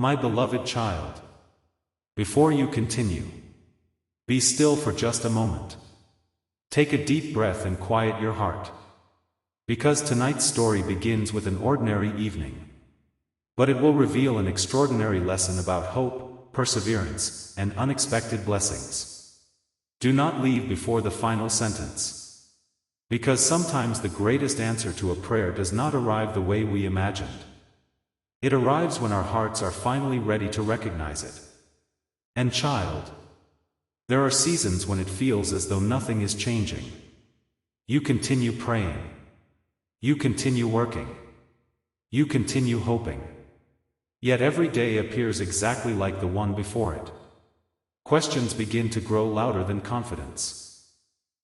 My beloved child. Before you continue, be still for just a moment. Take a deep breath and quiet your heart. Because tonight's story begins with an ordinary evening. But it will reveal an extraordinary lesson about hope, perseverance, and unexpected blessings. Do not leave before the final sentence. Because sometimes the greatest answer to a prayer does not arrive the way we imagined. It arrives when our hearts are finally ready to recognize it. And child, there are seasons when it feels as though nothing is changing. You continue praying. You continue working. You continue hoping. Yet every day appears exactly like the one before it. Questions begin to grow louder than confidence.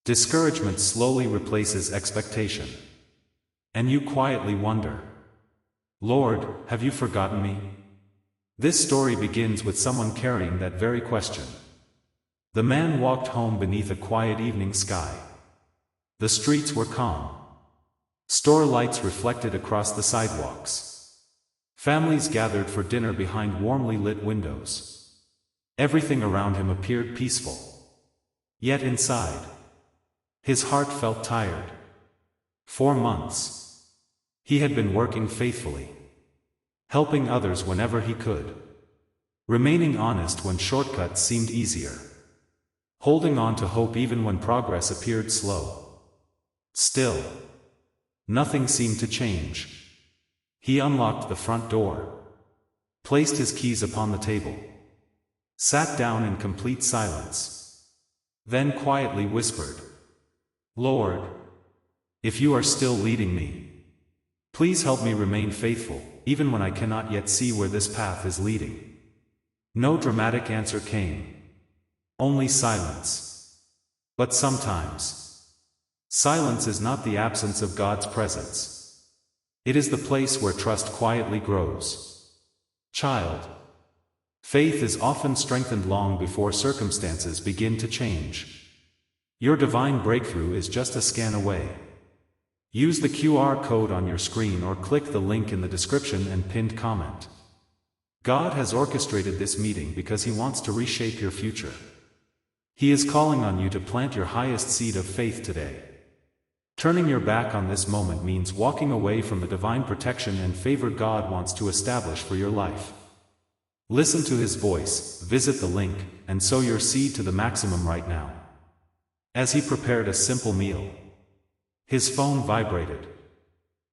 Discouragement slowly replaces expectation. And you quietly wonder, Lord, have you forgotten me? This story begins with someone carrying that very question. The man walked home beneath a quiet evening sky. The streets were calm. Store lights reflected across the sidewalks. Families gathered for dinner behind warmly lit windows. Everything around him appeared peaceful. Yet inside, his heart felt tired. For months, he had been working faithfully, helping others whenever he could, remaining honest when shortcuts seemed easier, holding on to hope even when progress appeared slow. Still, nothing seemed to change. He unlocked the front door, placed his keys upon the table, sat down in complete silence, then quietly whispered, Lord, if you are still leading me, please help me remain faithful, even when I cannot yet see where this path is leading. No dramatic answer came. Only silence. But sometimes, silence is not the absence of God's presence. It is the place where trust quietly grows. Child, faith is often strengthened long before circumstances begin to change. Your divine breakthrough is just a scan away. Use the QR code on your screen or click the link in the description and pinned comment. God has orchestrated this meeting because He wants to reshape your future. He is calling on you to plant your highest seed of faith today. Turning your back on this moment means walking away from the divine protection and favor God wants to establish for your life. Listen to His voice, visit the link, and sow your seed to the maximum right now. As he prepared a simple meal, his phone vibrated.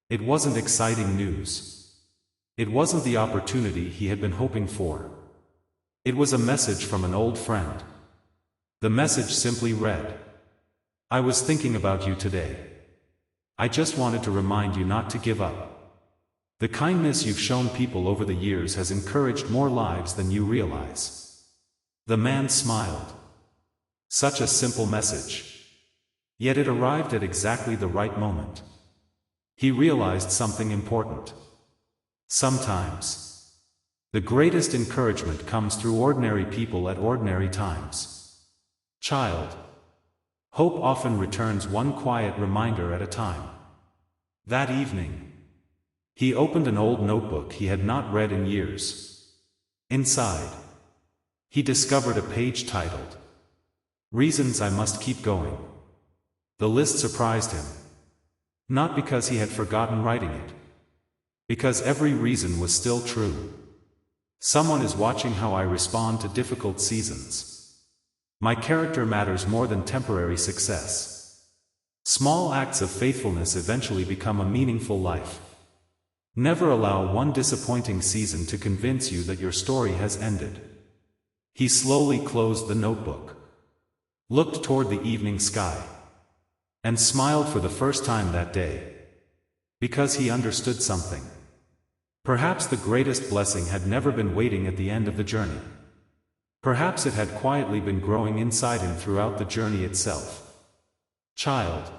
It wasn't exciting news. It wasn't the opportunity he had been hoping for. It was a message from an old friend. The message simply read, I was thinking about you today. I just wanted to remind you not to give up. The kindness you've shown people over the years has encouraged more lives than you realize. The man smiled. Such a simple message. Yet it arrived at exactly the right moment. He realized something important. Sometimes, the greatest encouragement comes through ordinary people at ordinary times. Child, hope often returns one quiet reminder at a time. That evening, he opened an old notebook he had not read in years. Inside, he discovered a page titled, Reasons I Must Keep Going. The list surprised him. Not because he had forgotten writing it. Because every reason was still true. Someone is watching how I respond to difficult seasons. My character matters more than temporary success. Small acts of faithfulness eventually become a meaningful life. Never allow one disappointing season to convince you that your story has ended. He slowly closed the notebook, looked toward the evening sky, and smiled for the first time that day. Because he understood something. Perhaps the greatest blessing had never been waiting at the end of the journey. Perhaps it had quietly been growing inside him throughout the journey itself. Child,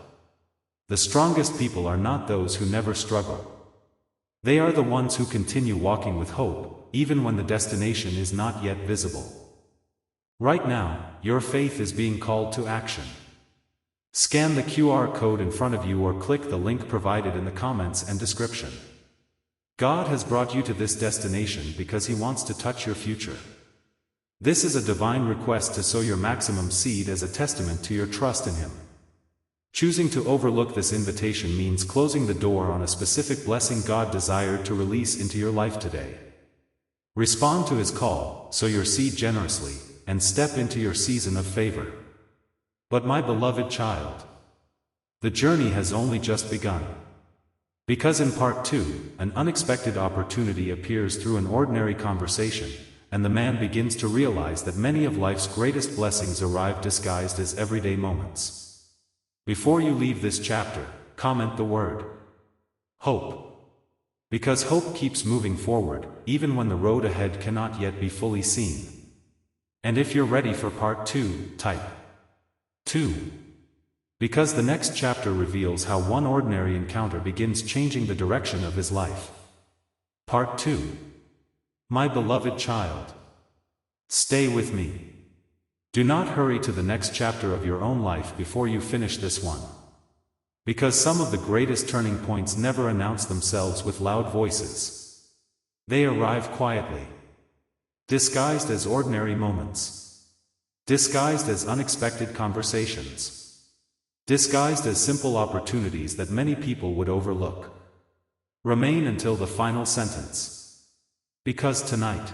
the strongest people are not those who never struggle. They are the ones who continue walking with hope, even when the destination is not yet visible. Right now, your faith is being called to action. Scan the QR code in front of you or click the link provided in the comments and description. God has brought you to this destination because He wants to touch your future. This is a divine request to sow your maximum seed as a testament to your trust in Him. Choosing to overlook this invitation means closing the door on a specific blessing God desired to release into your life today. Respond to His call, sow your seed generously, and step into your season of favor. But my beloved child, the journey has only just begun. Because in part 2, an unexpected opportunity appears through an ordinary conversation, and the man begins to realize that many of life's greatest blessings arrive disguised as everyday moments. Before you leave this chapter, comment the word hope. Because hope keeps moving forward, even when the road ahead cannot yet be fully seen. And if you're ready for part 2, type 2. Because the next chapter reveals how one ordinary encounter begins changing the direction of his life. Part 2. My beloved child, stay with me. Do not hurry to the next chapter of your own life before you finish this one. Because some of the greatest turning points never announce themselves with loud voices. They arrive quietly, disguised as ordinary moments, disguised as unexpected conversations, disguised as simple opportunities that many people would overlook. Remain until the final sentence. Because tonight,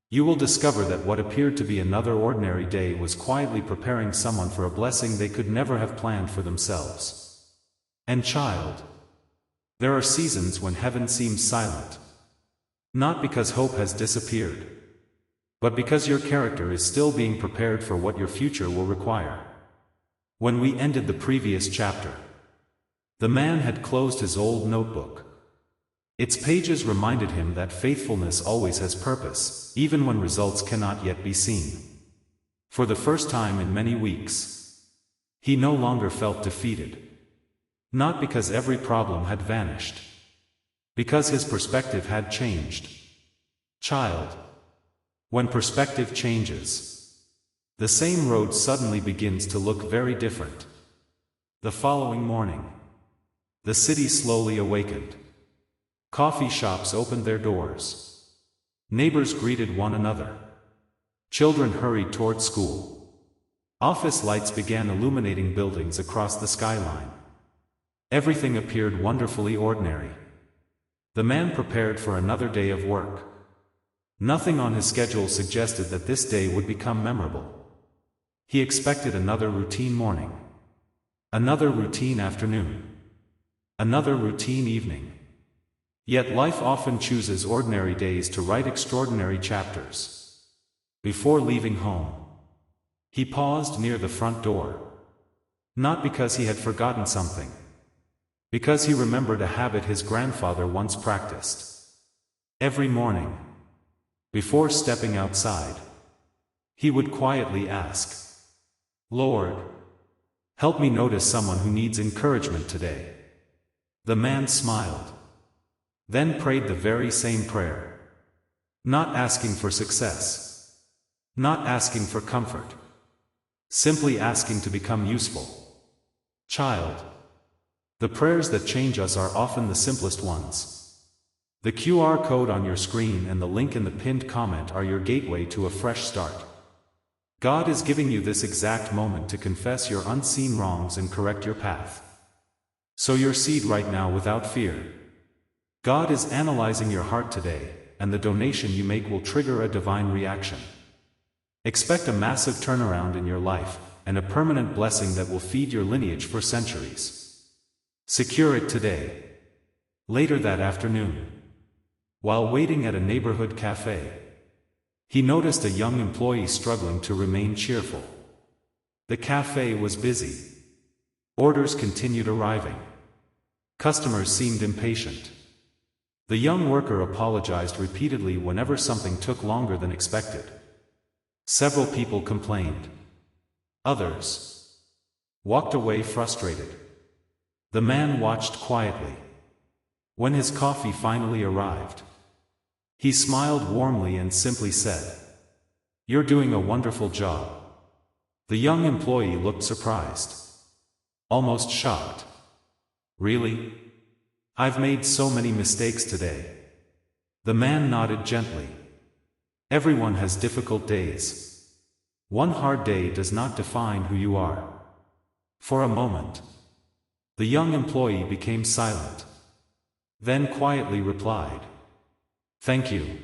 you will discover that what appeared to be another ordinary day was quietly preparing someone for a blessing they could never have planned for themselves. And child, there are seasons when heaven seems silent. Not because hope has disappeared, but because your character is still being prepared for what your future will require. When we ended the previous chapter, the man had closed his old notebook. Its pages reminded him that faithfulness always has purpose, even when results cannot yet be seen. For the first time in many weeks, he no longer felt defeated. Not because every problem had vanished, because his perspective had changed. Child, when perspective changes, the same road suddenly begins to look very different. The following morning, the city slowly awakened. Coffee shops opened their doors. Neighbors greeted one another. Children hurried toward school. Office lights began illuminating buildings across the skyline. Everything appeared wonderfully ordinary. The man prepared for another day of work. Nothing on his schedule suggested that this day would become memorable. He expected another routine morning, another routine afternoon, another routine evening. Yet life often chooses ordinary days to write extraordinary chapters. Before leaving home, he paused near the front door. Not because he had forgotten something, because he remembered a habit his grandfather once practiced. Every morning, before stepping outside, he would quietly ask, "Lord, help me notice someone who needs encouragement today." The man smiled, then prayed the very same prayer. Not asking for success, not asking for comfort, simply asking to become useful. Child, the prayers that change us are often the simplest ones. The QR code on your screen and the link in the pinned comment are your gateway to a fresh start. God is giving you this exact moment to confess your unseen wrongs and correct your path. Sow your seed right now without fear. God is analyzing your heart today, and the donation you make will trigger a divine reaction. Expect a massive turnaround in your life, and a permanent blessing that will feed your lineage for centuries. Secure it today. Later that afternoon, while waiting at a neighborhood cafe, he noticed a young employee struggling to remain cheerful. The cafe was busy. Orders continued arriving. Customers seemed impatient. The young worker apologized repeatedly whenever something took longer than expected. Several people complained. Others walked away frustrated. The man watched quietly. When his coffee finally arrived, he smiled warmly and simply said, "You're doing a wonderful job." The young employee looked surprised, almost shocked. "Really? I've made so many mistakes today. The man nodded gently. Everyone has difficult days. One hard day does not define who you are. For a moment, the young employee became silent. Then quietly replied, "Thank you.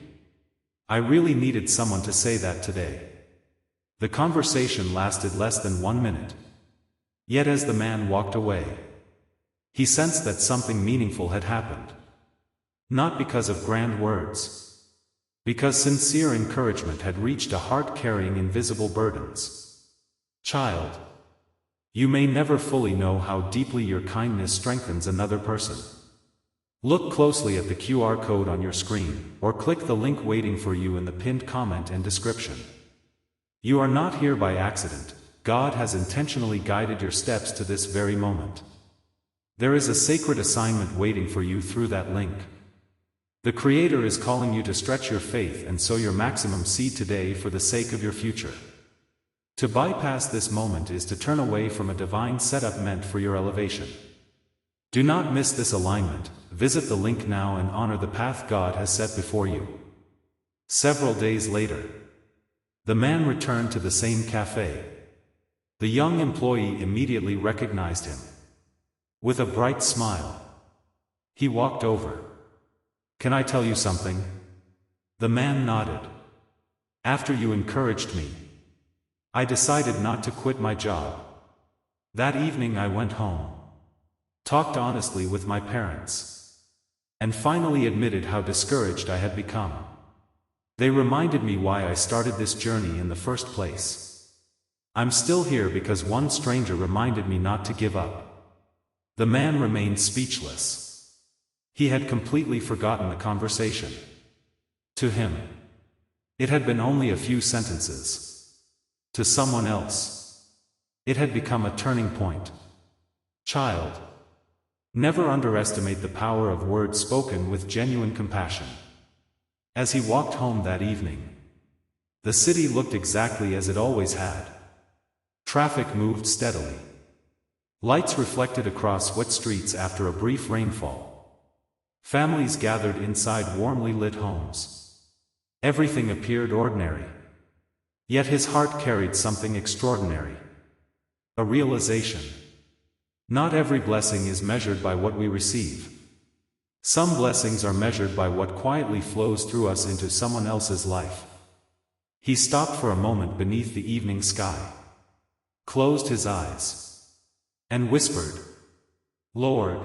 I really needed someone to say that today." The conversation lasted less than 1 minute. Yet as the man walked away, he sensed that something meaningful had happened. Not because of grand words. Because sincere encouragement had reached a heart carrying invisible burdens. Child, you may never fully know how deeply your kindness strengthens another person. Look closely at the QR code on your screen, or click the link waiting for you in the pinned comment and description. You are not here by accident. God has intentionally guided your steps to this very moment. There is a sacred assignment waiting for you through that link. The Creator is calling you to stretch your faith and sow your maximum seed today for the sake of your future. To bypass this moment is to turn away from a divine setup meant for your elevation. Do not miss this alignment. Visit the link now and honor the path God has set before you. Several days later, the man returned to the same cafe. The young employee immediately recognized him. With a bright smile, he walked over. "Can I tell you something?" The man nodded. "After you encouraged me, I decided not to quit my job. That evening I went home, talked honestly with my parents, and finally admitted how discouraged I had become. They reminded me why I started this journey in the first place. I'm still here because one stranger reminded me not to give up." The man remained speechless. He had completely forgotten the conversation. To him, it had been only a few sentences. To someone else, it had become a turning point. Child, never underestimate the power of words spoken with genuine compassion. As he walked home that evening, the city looked exactly as it always had. Traffic moved steadily. Lights reflected across wet streets after a brief rainfall. Families gathered inside warmly lit homes. Everything appeared ordinary. Yet his heart carried something extraordinary. A realization. Not every blessing is measured by what we receive. Some blessings are measured by what quietly flows through us into someone else's life. He stopped for a moment beneath the evening sky, closed his eyes, and whispered, "Lord,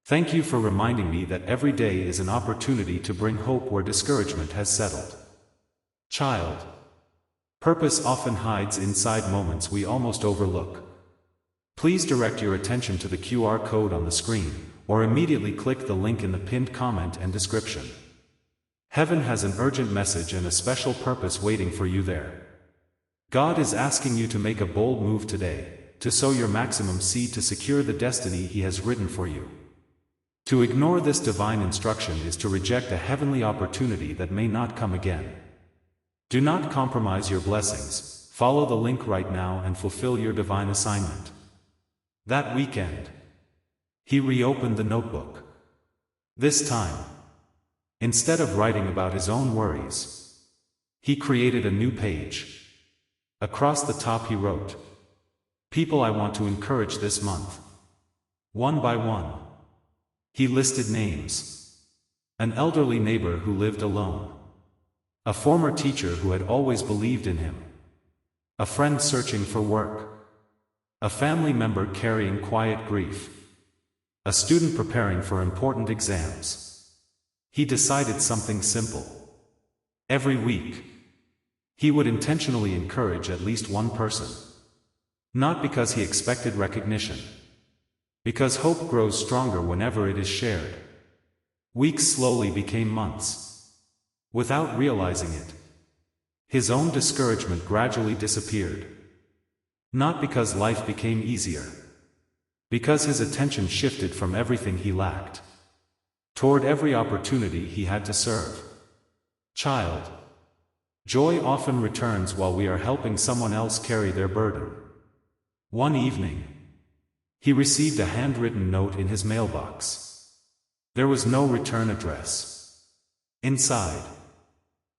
thank you for reminding me that every day is an opportunity to bring hope where discouragement has settled." Child, purpose often hides inside moments we almost overlook. Please direct your attention to the QR code on the screen, or immediately click the link in the pinned comment and description. Heaven has an urgent message and a special purpose waiting for you there. God is asking you to make a bold move today, to sow your maximum seed to secure the destiny He has written for you. To ignore this divine instruction is to reject a heavenly opportunity that may not come again. Do not compromise your blessings. Follow the link right now and fulfill your divine assignment. That weekend, he reopened the notebook. This time, instead of writing about his own worries, he created a new page. Across the top he wrote, "People I want to encourage this month." One by one, he listed names. An elderly neighbor who lived alone. A former teacher who had always believed in him. A friend searching for work. A family member carrying quiet grief. A student preparing for important exams. He decided something simple. Every week, he would intentionally encourage at least one person. Not because he expected recognition. Because hope grows stronger whenever it is shared. Weeks slowly became months. Without realizing it, his own discouragement gradually disappeared. Not because life became easier. Because his attention shifted from everything he lacked toward every opportunity he had to serve. Child, joy often returns while we are helping someone else carry their burden. One evening, he received a handwritten note in his mailbox. There was no return address. Inside,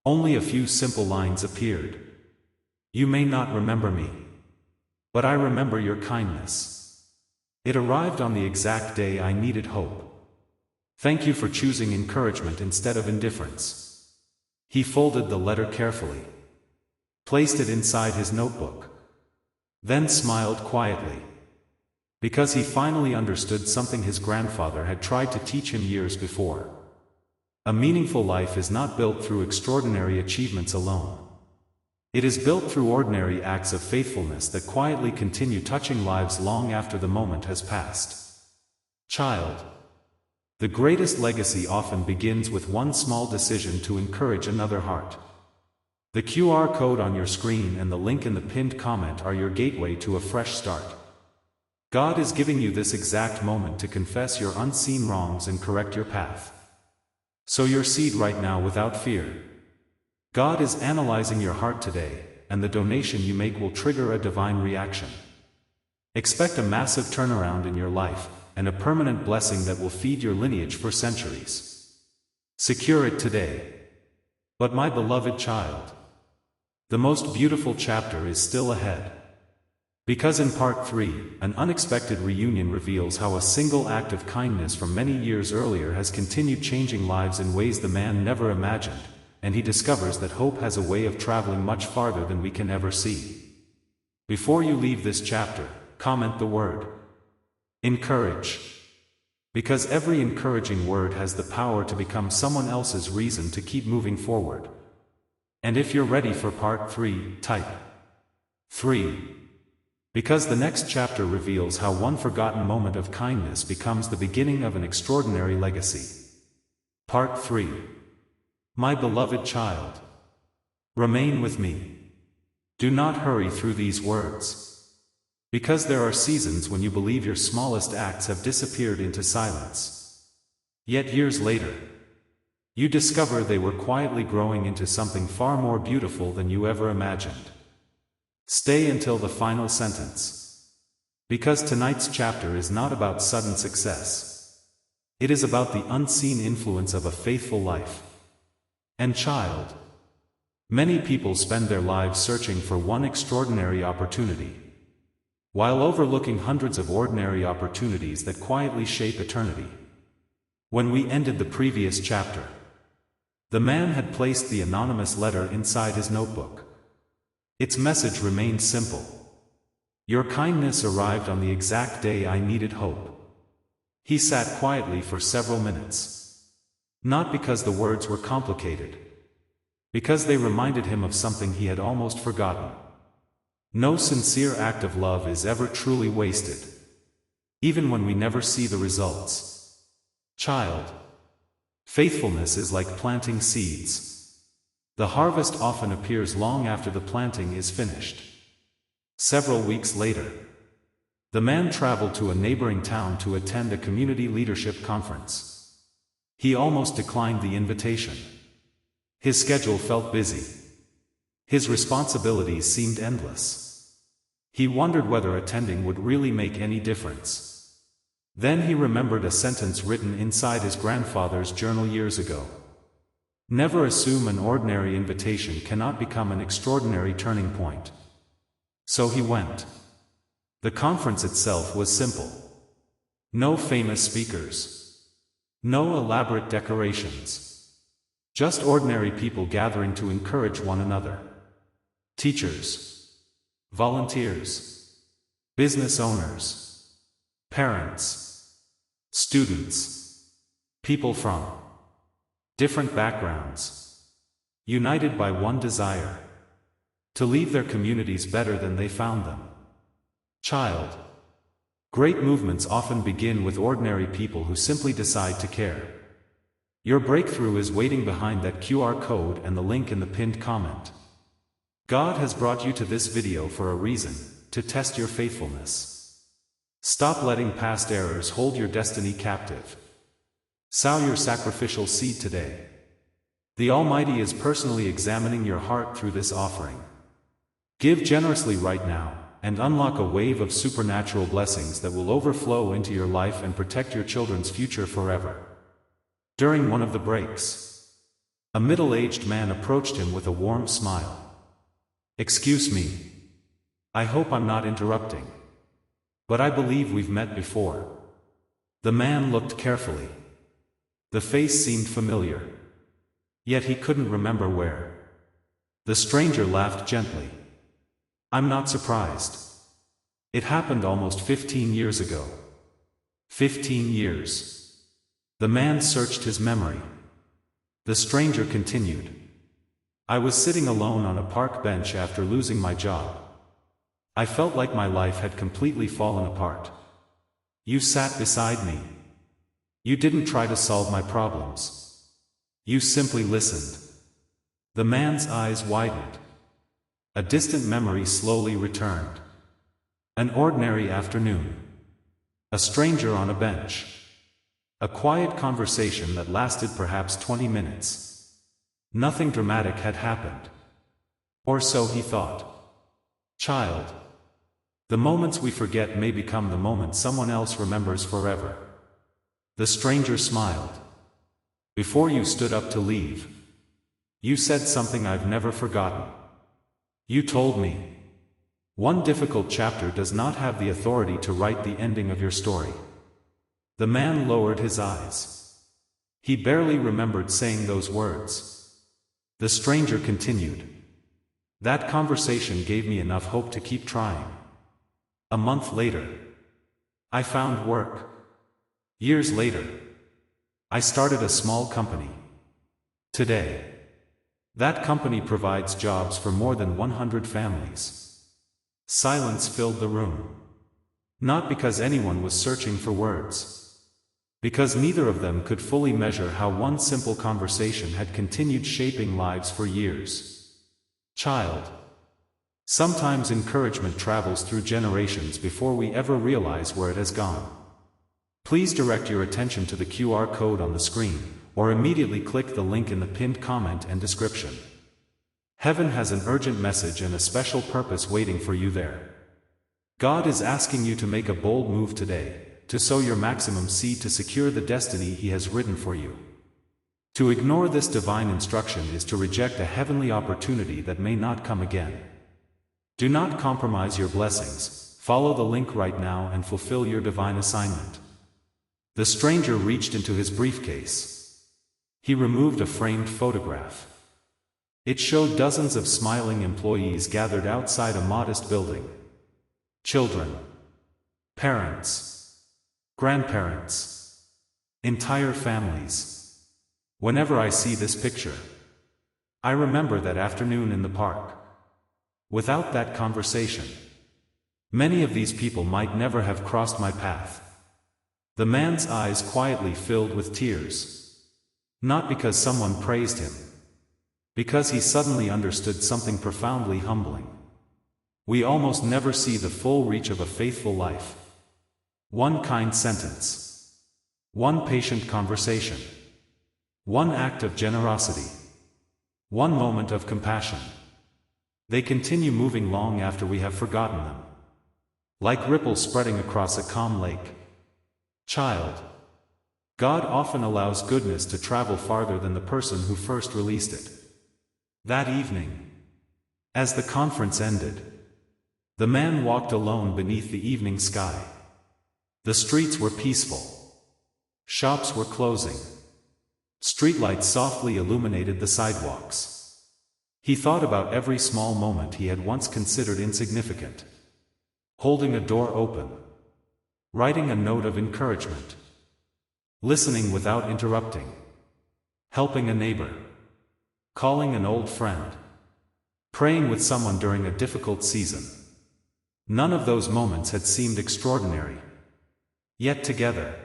only a few simple lines appeared. You may not remember me, but I remember your kindness. It arrived on the exact day I needed hope. Thank you for choosing encouragement instead of indifference. He folded the letter carefully, placed it inside his notebook, then smiled quietly. Because he finally understood something his grandfather had tried to teach him years before. A meaningful life is not built through extraordinary achievements alone. It is built through ordinary acts of faithfulness that quietly continue touching lives long after the moment has passed. Child, the greatest legacy often begins with one small decision to encourage another heart. The QR code on your screen and the link in the pinned comment are your gateway to a fresh start. God is giving you this exact moment to confess your unseen wrongs and correct your path. Sow your seed right now without fear. God is analyzing your heart today, and the donation you make will trigger a divine reaction. Expect a massive turnaround in your life, and a permanent blessing that will feed your lineage for centuries. Secure it today. But my beloved child, the most beautiful chapter is still ahead. Because in part 3, an unexpected reunion reveals how a single act of kindness from many years earlier has continued changing lives in ways the man never imagined, and he discovers that hope has a way of traveling much farther than we can ever see. Before you leave this chapter, comment the word encourage. Because every encouraging word has the power to become someone else's reason to keep moving forward. And if you're ready for part 3, type 3. Because the next chapter reveals how one forgotten moment of kindness becomes the beginning of an extraordinary legacy. Part 3. My beloved child, remain with me. Do not hurry through these words. Because there are seasons when you believe your smallest acts have disappeared into silence. Yet years later, you discover they were quietly growing into something far more beautiful than you ever imagined. Stay until the final sentence. Because tonight's chapter is not about sudden success. It is about the unseen influence of a faithful life. And child, many people spend their lives searching for one extraordinary opportunity, while overlooking hundreds of ordinary opportunities that quietly shape eternity. When we ended the previous chapter, the man had placed the anonymous letter inside his notebook. Its message remained simple. Your kindness arrived on the exact day I needed hope. He sat quietly for several minutes. Not because the words were complicated. Because they reminded him of something he had almost forgotten. No sincere act of love is ever truly wasted. Even when we never see the results. Child, faithfulness is like planting seeds. The harvest often appears long after the planting is finished. Several weeks later, the man traveled to a neighboring town to attend a community leadership conference. He almost declined the invitation. His schedule felt busy. His responsibilities seemed endless. He wondered whether attending would really make any difference. Then he remembered a sentence written inside his grandfather's journal years ago. Never assume an ordinary invitation cannot become an extraordinary turning point. So he went. The conference itself was simple. No famous speakers. No elaborate decorations. Just ordinary people gathering to encourage one another. Teachers. Volunteers. Business owners. Parents. Students. People from different backgrounds, united by one desire, to leave their communities better than they found them. Child, great movements often begin with ordinary people who simply decide to care. Your breakthrough is waiting behind that QR code and the link in the pinned comment. God has brought you to this video for a reason, to test your faithfulness. Stop letting past errors hold your destiny captive. Sow your sacrificial seed today. The Almighty is personally examining your heart through this offering. Give generously right now, and unlock a wave of supernatural blessings that will overflow into your life and protect your children's future forever. During one of the breaks, a middle-aged man approached him with a warm smile. "Excuse me. I hope I'm not interrupting. But I believe we've met before." The man looked carefully. The face seemed familiar. Yet he couldn't remember where. The stranger laughed gently. "I'm not surprised. It happened almost 15 years ago." 15 years. The man searched his memory. The stranger continued. "I was sitting alone on a park bench after losing my job. I felt like my life had completely fallen apart. You sat beside me. You didn't try to solve my problems. You simply listened." The man's eyes widened. A distant memory slowly returned. An ordinary afternoon. A stranger on a bench. A quiet conversation that lasted perhaps 20 minutes. Nothing dramatic had happened. Or so he thought. Child. The moments we forget may become the moments someone else remembers forever. The stranger smiled. "Before you stood up to leave, you said something I've never forgotten. You told me, one difficult chapter does not have the authority to write the ending of your story." The man lowered his eyes. He barely remembered saying those words. The stranger continued. "That conversation gave me enough hope to keep trying. A month later, I found work. Years later, I started a small company. Today, that company provides jobs for more than 100 families." Silence filled the room. Not because anyone was searching for words. Because neither of them could fully measure how one simple conversation had continued shaping lives for years. Child. Sometimes encouragement travels through generations before we ever realize where it has gone. Please direct your attention to the QR code on the screen, or immediately click the link in the pinned comment and description. Heaven has an urgent message and a special purpose waiting for you there. God is asking you to make a bold move today, to sow your maximum seed to secure the destiny He has written for you. To ignore this divine instruction is to reject a heavenly opportunity that may not come again. Do not compromise your blessings. Follow the link right now and fulfill your divine assignment. The stranger reached into his briefcase. He removed a framed photograph. It showed dozens of smiling employees gathered outside a modest building. Children. Parents. Grandparents. Entire families. Whenever I see this picture, I remember that afternoon in the park. Without that conversation, many of these people might never have crossed my path. The man's eyes quietly filled with tears. Not because someone praised him. Because he suddenly understood something profoundly humbling. We almost never see the full reach of a faithful life. One kind sentence. One patient conversation. One act of generosity. One moment of compassion. They continue moving long after we have forgotten them. Like ripples spreading across a calm lake. Child. God often allows goodness to travel farther than the person who first released it. That evening, as the conference ended, the man walked alone beneath the evening sky. The streets were peaceful. Shops were closing. Streetlights softly illuminated the sidewalks. He thought about every small moment he had once considered insignificant. Holding a door open. Writing a note of encouragement. Listening without interrupting. Helping a neighbor. Calling an old friend. Praying with someone during a difficult season. None of those moments had seemed extraordinary. Yet together,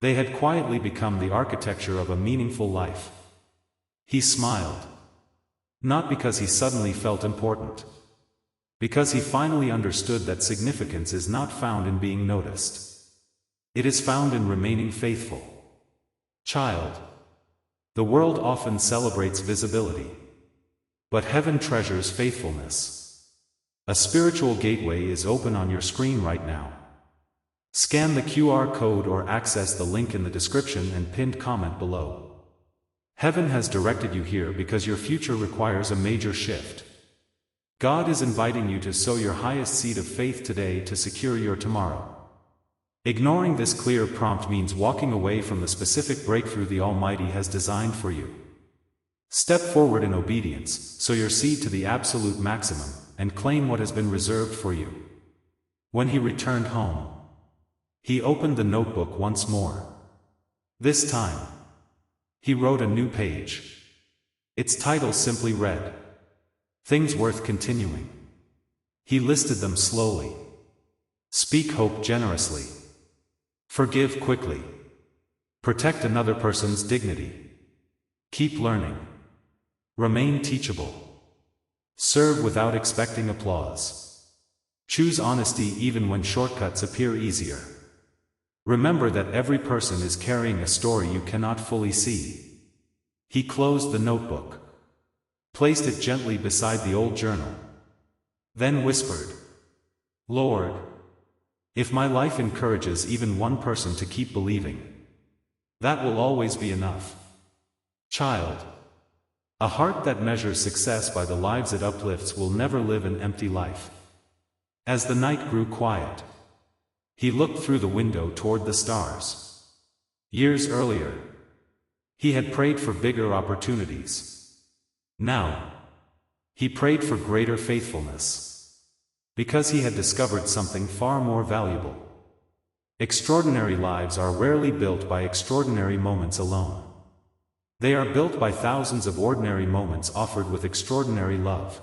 they had quietly become the architecture of a meaningful life. He smiled. Not because he suddenly felt important. Because he finally understood that significance is not found in being noticed. It is found in remaining faithful. Child. The world often celebrates visibility. But heaven treasures faithfulness. A spiritual gateway is open on your screen right now. Scan the QR code or access the link in the description and pinned comment below. Heaven has directed you here because your future requires a major shift. God is inviting you to sow your highest seed of faith today to secure your tomorrow. Ignoring this clear prompt means walking away from the specific breakthrough the Almighty has designed for you. Step forward in obedience, sow your seed to the absolute maximum, and claim what has been reserved for you. When he returned home, he opened the notebook once more. This time, he wrote a new page. Its title simply read, "Things Worth Continuing." He listed them slowly. Speak hope generously. Forgive quickly. Protect another person's dignity. Keep learning. Remain teachable. Serve without expecting applause. Choose honesty even when shortcuts appear easier. Remember that every person is carrying a story you cannot fully see. He closed the notebook, placed it gently beside the old journal, then whispered, "Lord, if my life encourages even one person to keep believing, that will always be enough." Child, a heart that measures success by the lives it uplifts will never live an empty life. As the night grew quiet, he looked through the window toward the stars. Years earlier, he had prayed for bigger opportunities. Now, he prayed for greater faithfulness, because he had discovered something far more valuable. Extraordinary lives are rarely built by extraordinary moments alone. They are built by thousands of ordinary moments offered with extraordinary love.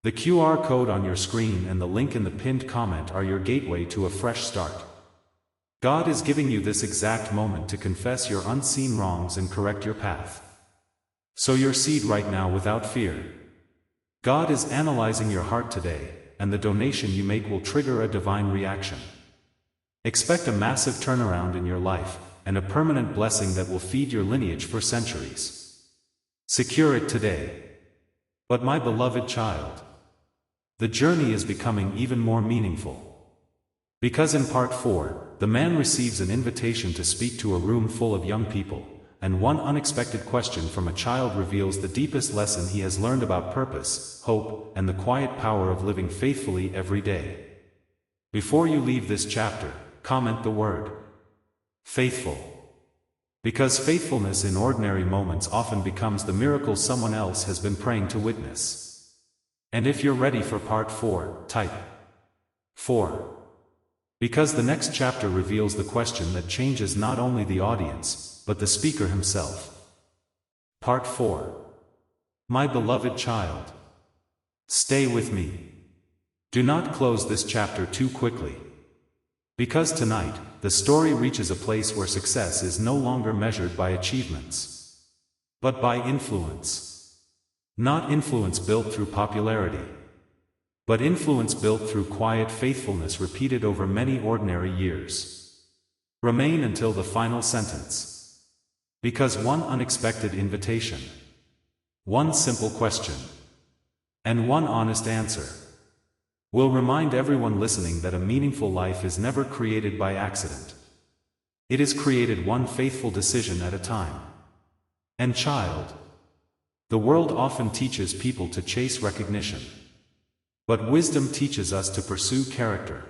The QR code on your screen and the link in the pinned comment are your gateway to a fresh start. God is giving you this exact moment to confess your unseen wrongs and correct your path. Sow your seed right now without fear. God is analyzing your heart today, and the donation you make will trigger a divine reaction. Expect a massive turnaround in your life, and a permanent blessing that will feed your lineage for centuries. Secure it today. But my beloved child, the journey is becoming even more meaningful. Because in part 4, the man receives an invitation to speak to a room full of young people, and one unexpected question from a child reveals the deepest lesson he has learned about purpose, hope, and the quiet power of living faithfully every day. Before you leave this chapter, comment the word faithful. Because faithfulness in ordinary moments often becomes the miracle someone else has been praying to witness. And if you're ready for part 4, type 4. Because the next chapter reveals the question that changes not only the audience, but the speaker himself. Part 4. My beloved child, stay with me. Do not close this chapter too quickly. Because tonight, the story reaches a place where success is no longer measured by achievements, but by influence. Not influence built through popularity, but influence built through quiet faithfulness repeated over many ordinary years. Remain until the final sentence. Because one unexpected invitation, one simple question, and one honest answer will remind everyone listening that a meaningful life is never created by accident. It is created one faithful decision at a time. And child, the world often teaches people to chase recognition. But wisdom teaches us to pursue character.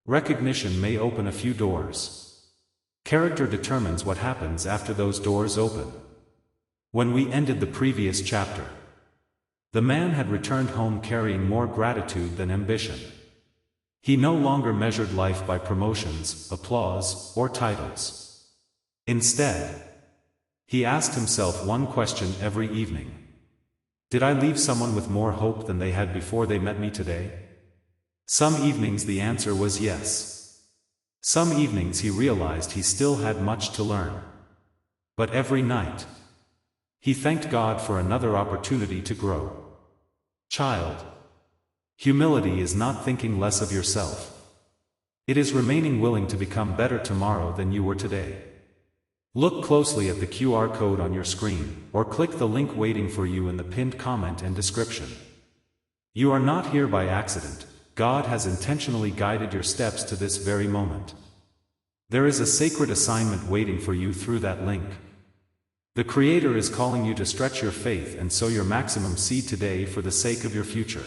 Recognition may open a few doors. Character determines what happens after those doors open. When we ended the previous chapter, the man had returned home carrying more gratitude than ambition. He no longer measured life by promotions, applause, or titles. Instead, he asked himself one question every evening. Did I leave someone with more hope than they had before they met me today? Some evenings the answer was yes. Some evenings he realized he still had much to learn. But every night, he thanked God for another opportunity to grow. Child, humility is not thinking less of yourself. It is remaining willing to become better tomorrow than you were today. Look closely at the QR code on your screen, or click the link waiting for you in the pinned comment and description. You are not here by accident, God has intentionally guided your steps to this very moment. There is a sacred assignment waiting for you through that link. The Creator is calling you to stretch your faith and sow your maximum seed today for the sake of your future.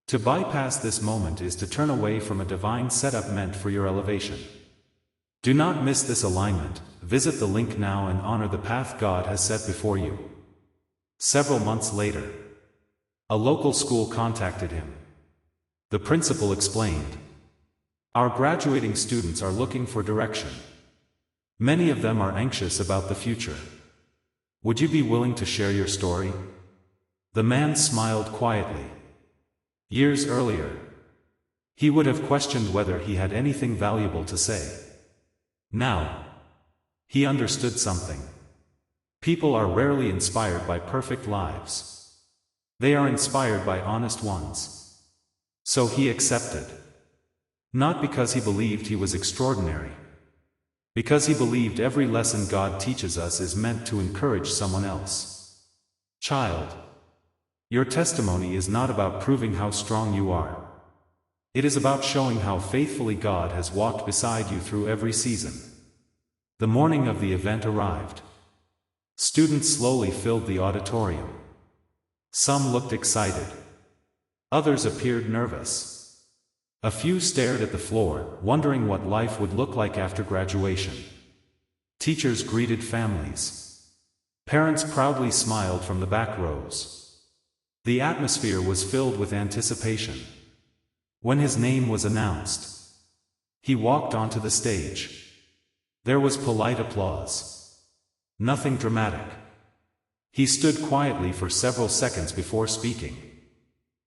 To bypass this moment is to turn away from a divine setup meant for your elevation. Do not miss this alignment. Visit the link now and honor the path God has set before you. Several months later, a local school contacted him. The principal explained, "Our graduating students are looking for direction. Many of them are anxious about the future. Would you be willing to share your story?" The man smiled quietly. Years earlier, he would have questioned whether he had anything valuable to say. Now, he understood something. People are rarely inspired by perfect lives. They are inspired by honest ones. So he accepted. Not because he believed he was extraordinary. Because he believed every lesson God teaches us is meant to encourage someone else. Child, your testimony is not about proving how strong you are. It is about showing how faithfully God has walked beside you through every season. The morning of the event arrived. Students slowly filled the auditorium. Some looked excited. Others appeared nervous. A few stared at the floor, wondering what life would look like after graduation. Teachers greeted families. Parents proudly smiled from the back rows. The atmosphere was filled with anticipation. When his name was announced, he walked onto the stage. There was polite applause. Nothing dramatic. He stood quietly for several seconds before speaking.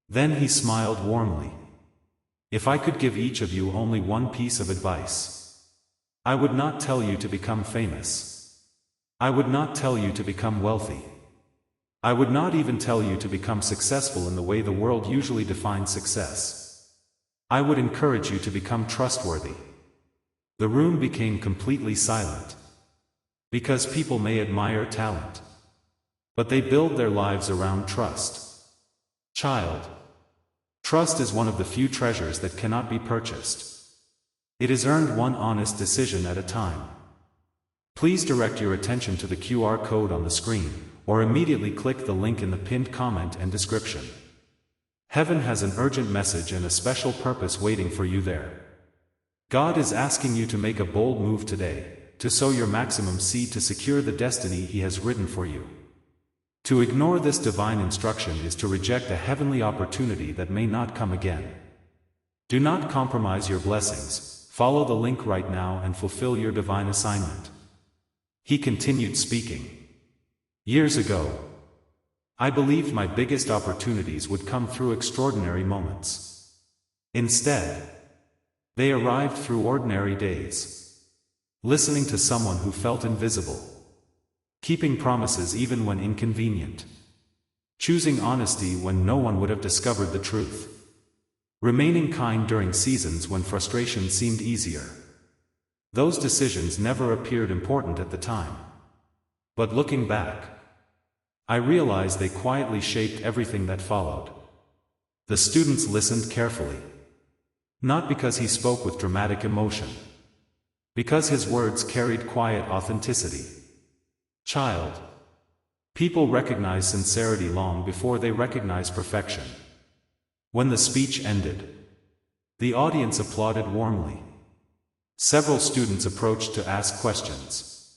Then he smiled warmly. "If I could give each of you only one piece of advice, I would not tell you to become famous. I would not tell you to become wealthy. I would not even tell you to become successful in the way the world usually defines success. I would encourage you to become trustworthy." The room became completely silent. Because people may admire talent, but they build their lives around trust. Child, trust is one of the few treasures that cannot be purchased. It is earned one honest decision at a time. Please direct your attention to the QR code on the screen, or immediately click the link in the pinned comment and description. Heaven has an urgent message and a special purpose waiting for you there. God is asking you to make a bold move today, to sow your maximum seed to secure the destiny He has written for you. To ignore this divine instruction is to reject a heavenly opportunity that may not come again. Do not compromise your blessings. Follow the link right now and fulfill your divine assignment. He continued speaking. Years ago, I believed my biggest opportunities would come through extraordinary moments. Instead, they arrived through ordinary days. Listening to someone who felt invisible. Keeping promises even when inconvenient. Choosing honesty when no one would have discovered the truth. Remaining kind during seasons when frustration seemed easier. Those decisions never appeared important at the time. But looking back, I realized they quietly shaped everything that followed. The students listened carefully. Not because he spoke with dramatic emotion. Because his words carried quiet authenticity. Child, people recognize sincerity long before they recognize perfection. When the speech ended, the audience applauded warmly. Several students approached to ask questions.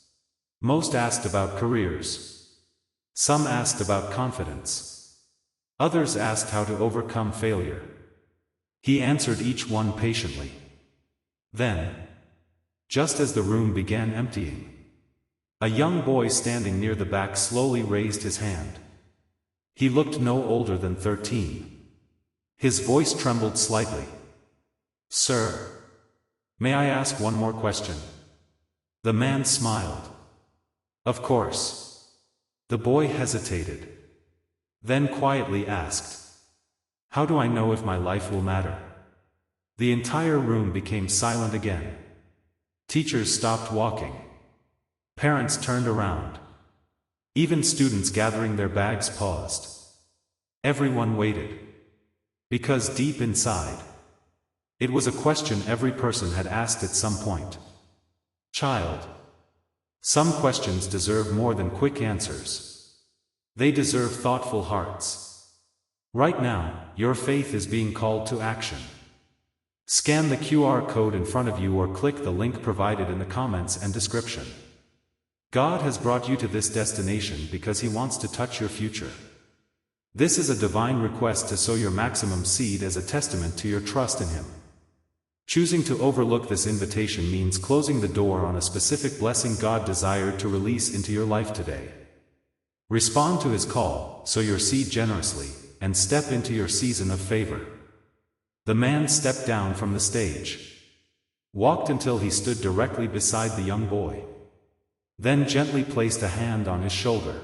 Most asked about careers. Some asked about confidence. Others asked how to overcome failure. He answered each one patiently. Then, just as the room began emptying, a young boy standing near the back slowly raised his hand. He looked no older than 13. His voice trembled slightly. "Sir, may I ask one more question?" The man smiled. "Of course." The boy hesitated. Then quietly asked, "How do I know if my life will matter?" The entire room became silent again. Teachers stopped walking. Parents turned around. Even students gathering their bags paused. Everyone waited. Because deep inside, it was a question every person had asked at some point. Child. Some questions deserve more than quick answers. They deserve thoughtful hearts. Right now, your faith is being called to action. Scan the QR code in front of you or click the link provided in the comments and description. God has brought you to this destination because He wants to touch your future. This is a divine request to sow your maximum seed as a testament to your trust in Him. Choosing to overlook this invitation means closing the door on a specific blessing God desired to release into your life today. Respond to His call, sow your seed generously, and step into your season of favor. The man stepped down from the stage. Walked until he stood directly beside the young boy. Then gently placed a hand on his shoulder.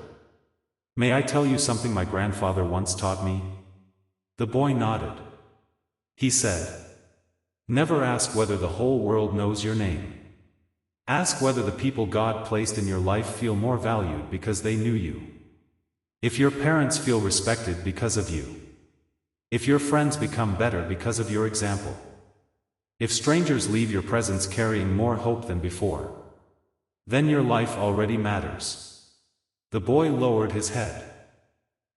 May I tell you something my grandfather once taught me? The boy nodded. He said, never ask whether the whole world knows your name. Ask whether the people God placed in your life feel more valued because they knew you. If your parents feel respected because of you. If your friends become better because of your example. If strangers leave your presence carrying more hope than before. Then your life already matters. The boy lowered his head.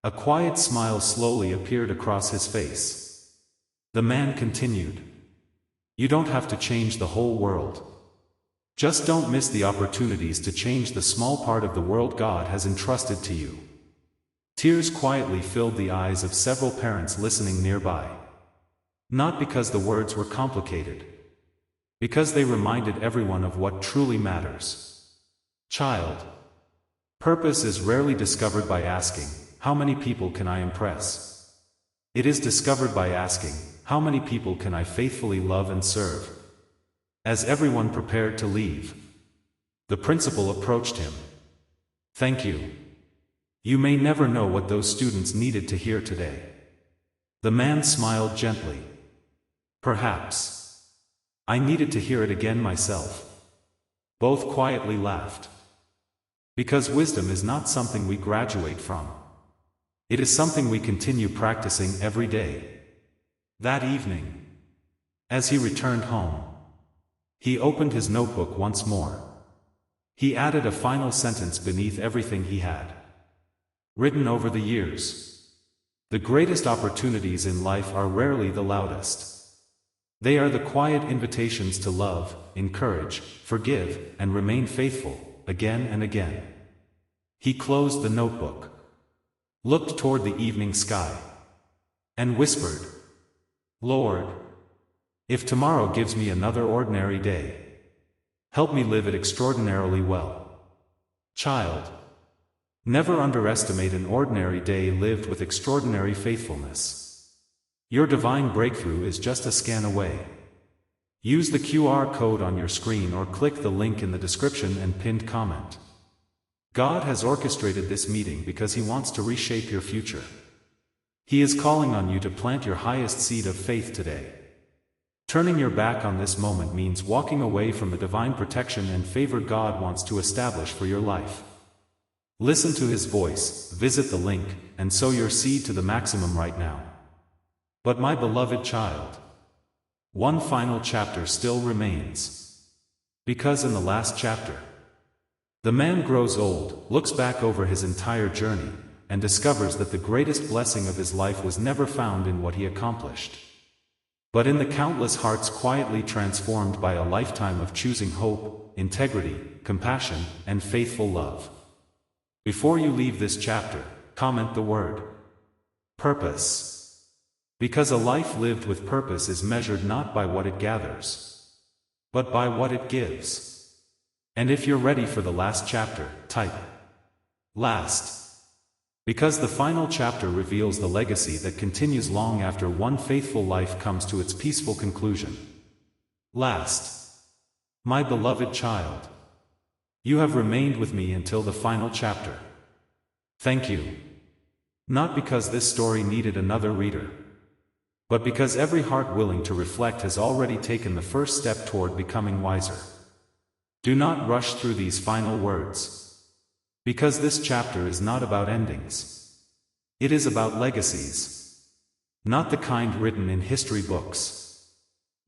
A quiet smile slowly appeared across his face. The man continued. You don't have to change the whole world. Just don't miss the opportunities to change the small part of the world God has entrusted to you. Tears quietly filled the eyes of several parents listening nearby. Not because the words were complicated. Because they reminded everyone of what truly matters. Child. Purpose is rarely discovered by asking, how many people can I impress? It is discovered by asking, how many people can I faithfully love and serve? As everyone prepared to leave, the principal approached him. Thank you. You may never know what those students needed to hear today. The man smiled gently. Perhaps. I needed to hear it again myself. Both quietly laughed. Because wisdom is not something we graduate from. It is something we continue practicing every day. That evening, as he returned home, he opened his notebook once more. He added a final sentence beneath everything he had written over the years. The greatest opportunities in life are rarely the loudest. They are the quiet invitations to love, encourage, forgive, and remain faithful, again and again. He closed the notebook, looked toward the evening sky, and whispered, Lord, if tomorrow gives me another ordinary day, help me live it extraordinarily well. Child. Never underestimate an ordinary day lived with extraordinary faithfulness. Your divine breakthrough is just a scan away. Use the QR code on your screen or click the link in the description and pinned comment. God has orchestrated this meeting because He wants to reshape your future. He is calling on you to plant your highest seed of faith today. Turning your back on this moment means walking away from the divine protection and favor God wants to establish for your life. Listen to His voice, visit the link, and sow your seed to the maximum right now. But my beloved child, one final chapter still remains. Because in the last chapter, the man grows old, looks back over his entire journey, and discovers that the greatest blessing of his life was never found in what he accomplished, but in the countless hearts quietly transformed by a lifetime of choosing hope, integrity, compassion, and faithful love. Before you leave this chapter, comment the word purpose. Because a life lived with purpose is measured not by what it gathers, but by what it gives. And if you're ready for the last chapter, type last. Because the final chapter reveals the legacy that continues long after one faithful life comes to its peaceful conclusion. Last. My beloved child, you have remained with me until the final chapter. Thank you. Not because this story needed another reader, but because every heart willing to reflect has already taken the first step toward becoming wiser. Do not rush through these final words. Because this chapter is not about endings. It is about legacies. Not the kind written in history books,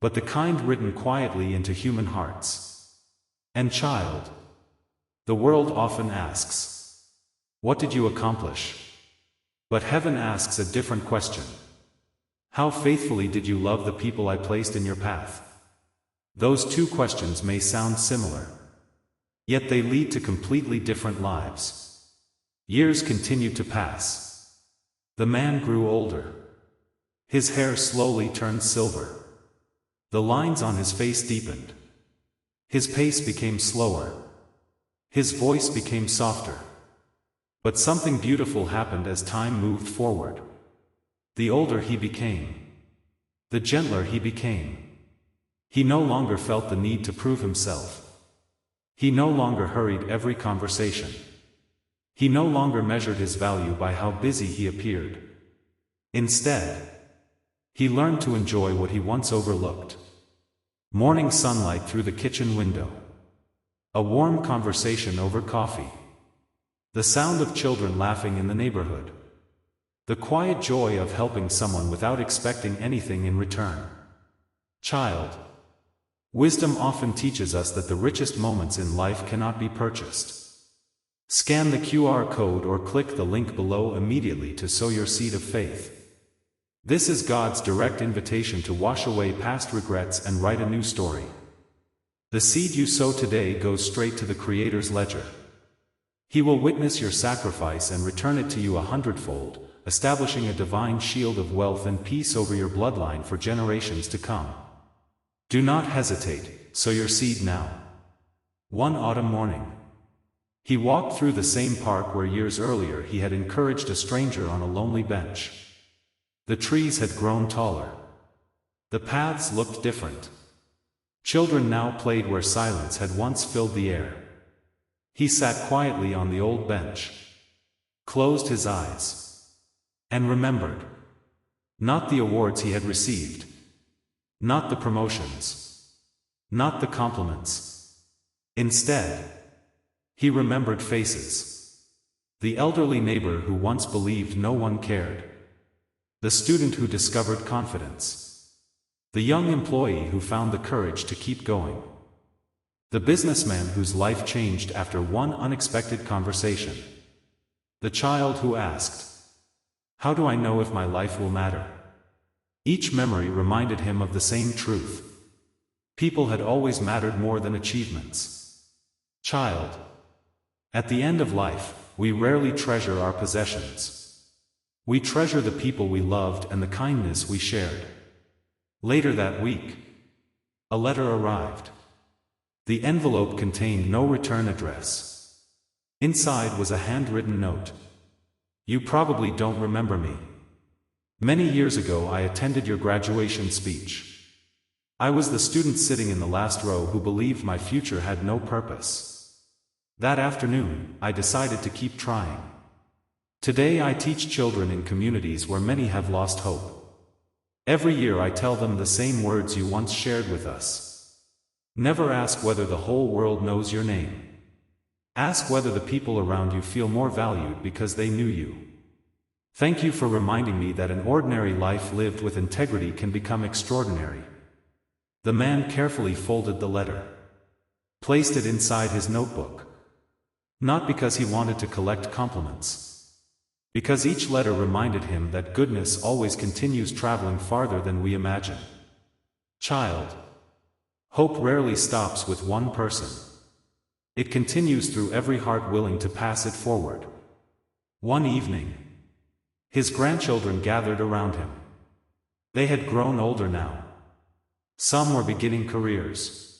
but the kind written quietly into human hearts. And child, the world often asks, what did you accomplish? But heaven asks a different question. How faithfully did you love the people I placed in your path? Those two questions may sound similar, yet they lead to completely different lives. Years continued to pass. The man grew older. His hair slowly turned silver. The lines on his face deepened. His pace became slower. His voice became softer. But something beautiful happened as time moved forward. The older he became, the gentler he became. He no longer felt the need to prove himself. He no longer hurried every conversation. He no longer measured his value by how busy he appeared. Instead, he learned to enjoy what he once overlooked. Morning sunlight through the kitchen window. A warm conversation over coffee. The sound of children laughing in the neighborhood. The quiet joy of helping someone without expecting anything in return. Child, wisdom often teaches us that the richest moments in life cannot be purchased. Scan the QR code or click the link below immediately to sow your seed of faith. This is God's direct invitation to wash away past regrets and write a new story. The seed you sow today goes straight to the Creator's ledger. He will witness your sacrifice and return it to you 100-fold, establishing a divine shield of wealth and peace over your bloodline for generations to come. Do not hesitate, sow your seed now. One autumn morning, he walked through the same park where years earlier he had encouraged a stranger on a lonely bench. The trees had grown taller. The paths looked different. Children now played where silence had once filled the air. He sat quietly on the old bench, closed his eyes, and remembered. Not the awards he had received, not the promotions, not the compliments. Instead, he remembered faces. The elderly neighbor who once believed no one cared. The student who discovered confidence. The young employee who found the courage to keep going. The businessman whose life changed after one unexpected conversation. The child who asked, "How do I know if my life will matter?" Each memory reminded him of the same truth. People had always mattered more than achievements. Child, at the end of life, we rarely treasure our possessions. We treasure the people we loved and the kindness we shared. Later that week, a letter arrived. The envelope contained no return address. Inside was a handwritten note. You probably don't remember me. Many years ago I attended your graduation speech. I was the student sitting in the last row who believed my future had no purpose. That afternoon, I decided to keep trying. Today I teach children in communities where many have lost hope. Every year I tell them the same words you once shared with us. Never ask whether the whole world knows your name. Ask whether the people around you feel more valued because they knew you. Thank you for reminding me that an ordinary life lived with integrity can become extraordinary. The man carefully folded the letter. Placed it inside his notebook. Not because he wanted to collect compliments. Because each letter reminded him that goodness always continues traveling farther than we imagine. Child, hope rarely stops with one person. It continues through every heart willing to pass it forward. One evening, his grandchildren gathered around him. They had grown older now. Some were beginning careers.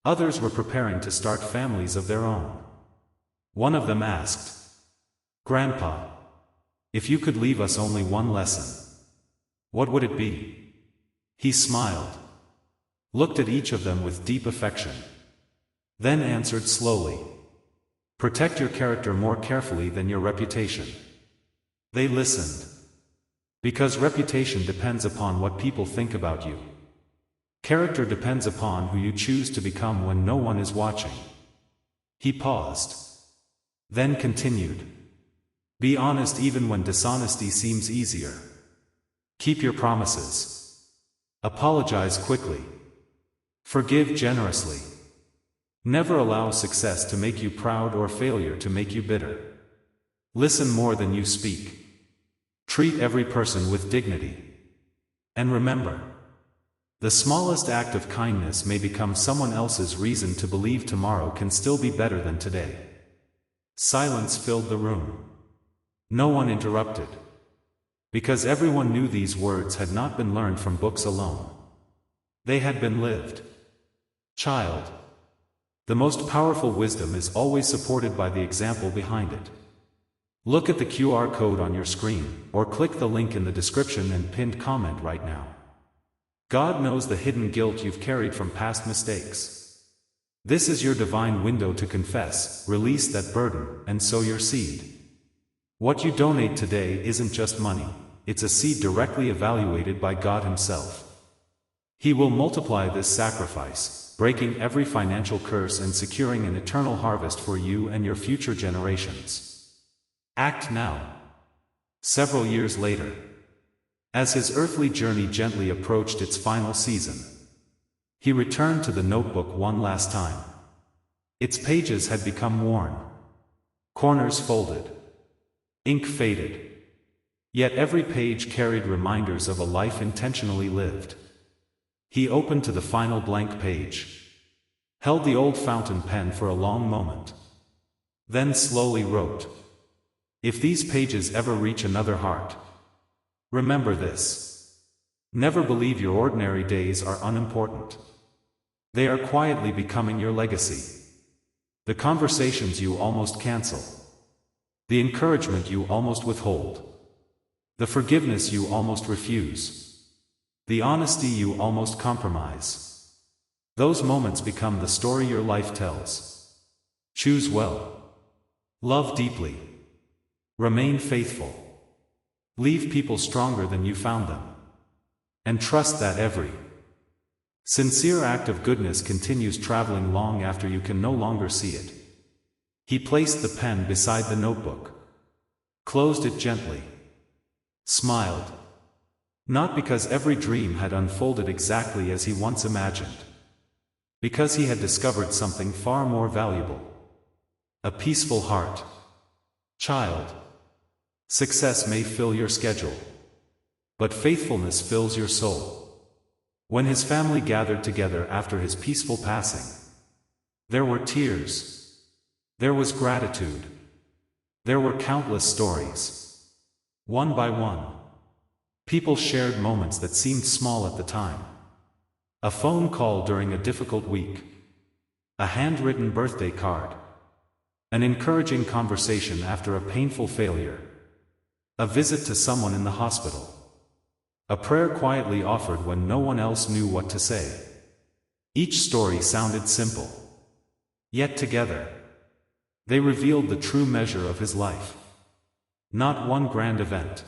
Others were preparing to start families of their own. One of them asked, "Grandpa, if you could leave us only one lesson, what would it be?" He smiled, looked at each of them with deep affection, then answered slowly, "Protect your character more carefully than your reputation." They listened. Because reputation depends upon what people think about you. Character depends upon who you choose to become when no one is watching. He paused, then continued. Be honest even when dishonesty seems easier. Keep your promises. Apologize quickly. Forgive generously. Never allow success to make you proud or failure to make you bitter. Listen more than you speak. Treat every person with dignity. And remember, the smallest act of kindness may become someone else's reason to believe tomorrow can still be better than today. Silence filled the room. No one interrupted. Because everyone knew these words had not been learned from books alone. They had been lived. Child, the most powerful wisdom is always supported by the example behind it. Look at the QR code on your screen, or click the link in the description and pinned comment right now. God knows the hidden guilt you've carried from past mistakes. This is your divine window to confess, release that burden, and sow your seed. What you donate today isn't just money, it's a seed directly evaluated by God Himself. He will multiply this sacrifice, breaking every financial curse and securing an eternal harvest for you and your future generations. Act now. Several years later, as his earthly journey gently approached its final season, he returned to the notebook one last time. Its pages had become worn, corners folded, ink faded. Yet every page carried reminders of a life intentionally lived. He opened to the final blank page, held the old fountain pen for a long moment, then slowly wrote, "If these pages ever reach another heart, remember this. Never believe your ordinary days are unimportant. They are quietly becoming your legacy. The conversations you almost cancel. The encouragement you almost withhold. The forgiveness you almost refuse. The honesty you almost compromise. Those moments become the story your life tells. Choose well. Love deeply. Remain faithful. Leave people stronger than you found them. And trust that every sincere act of goodness continues traveling long after you can no longer see it." He placed the pen beside the notebook, closed it gently, smiled. Not because every dream had unfolded exactly as he once imagined. Because he had discovered something far more valuable. A peaceful heart. Child, success may fill your schedule, but faithfulness fills your soul. When his family gathered together after his peaceful passing, there were tears. There was gratitude. There were countless stories. One by one, people shared moments that seemed small at the time. A phone call during a difficult week. A handwritten birthday card. An encouraging conversation after a painful failure. A visit to someone in the hospital. A prayer quietly offered when no one else knew what to say. Each story sounded simple. Yet together, they revealed the true measure of his life. Not one grand event.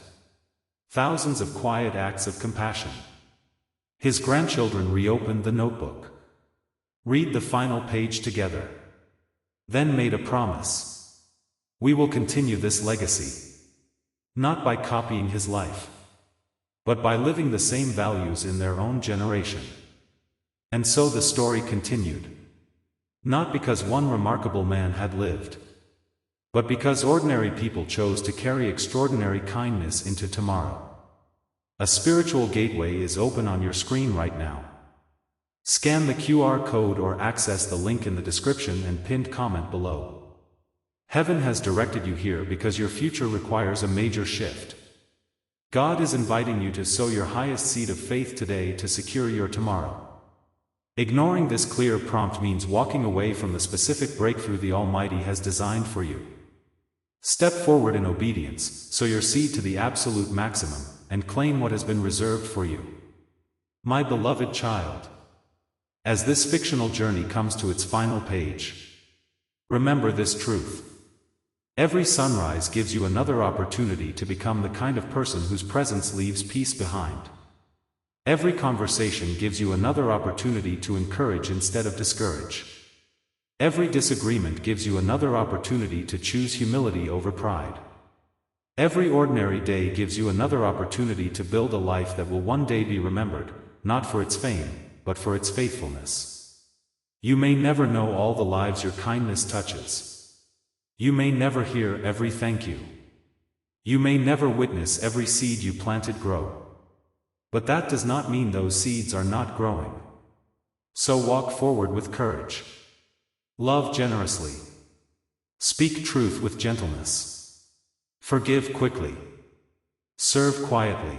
Thousands of quiet acts of compassion. His grandchildren reopened the notebook. Read the final page together. Then made a promise. We will continue this legacy. Not by copying his life, but by living the same values in their own generation. And so the story continued. Not because one remarkable man had lived, but because ordinary people chose to carry extraordinary kindness into tomorrow. A spiritual gateway is open on your screen right now. Scan the QR code or access the link in the description and pinned comment below. Heaven has directed you here because your future requires a major shift. God is inviting you to sow your highest seed of faith today to secure your tomorrow. Ignoring this clear prompt means walking away from the specific breakthrough the Almighty has designed for you. Step forward in obedience, sow your seed to the absolute maximum, and claim what has been reserved for you. My beloved child, as this fictional journey comes to its final page, remember this truth. Every sunrise gives you another opportunity to become the kind of person whose presence leaves peace behind. Every conversation gives you another opportunity to encourage instead of discourage. Every disagreement gives you another opportunity to choose humility over pride. Every ordinary day gives you another opportunity to build a life that will one day be remembered, not for its fame, but for its faithfulness. You may never know all the lives your kindness touches. You may never hear every thank you. You may never witness every seed you planted grow. But that does not mean those seeds are not growing. So walk forward with courage. Love generously. Speak truth with gentleness. Forgive quickly. Serve quietly.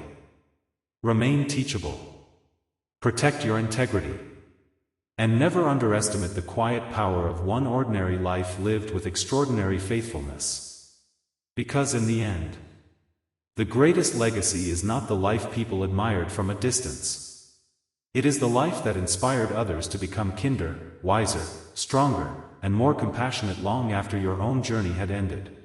Remain teachable. Protect your integrity. And never underestimate the quiet power of one ordinary life lived with extraordinary faithfulness. Because in the end, the greatest legacy is not the life people admired from a distance. It is the life that inspired others to become kinder, wiser, stronger, and more compassionate long after your own journey had ended.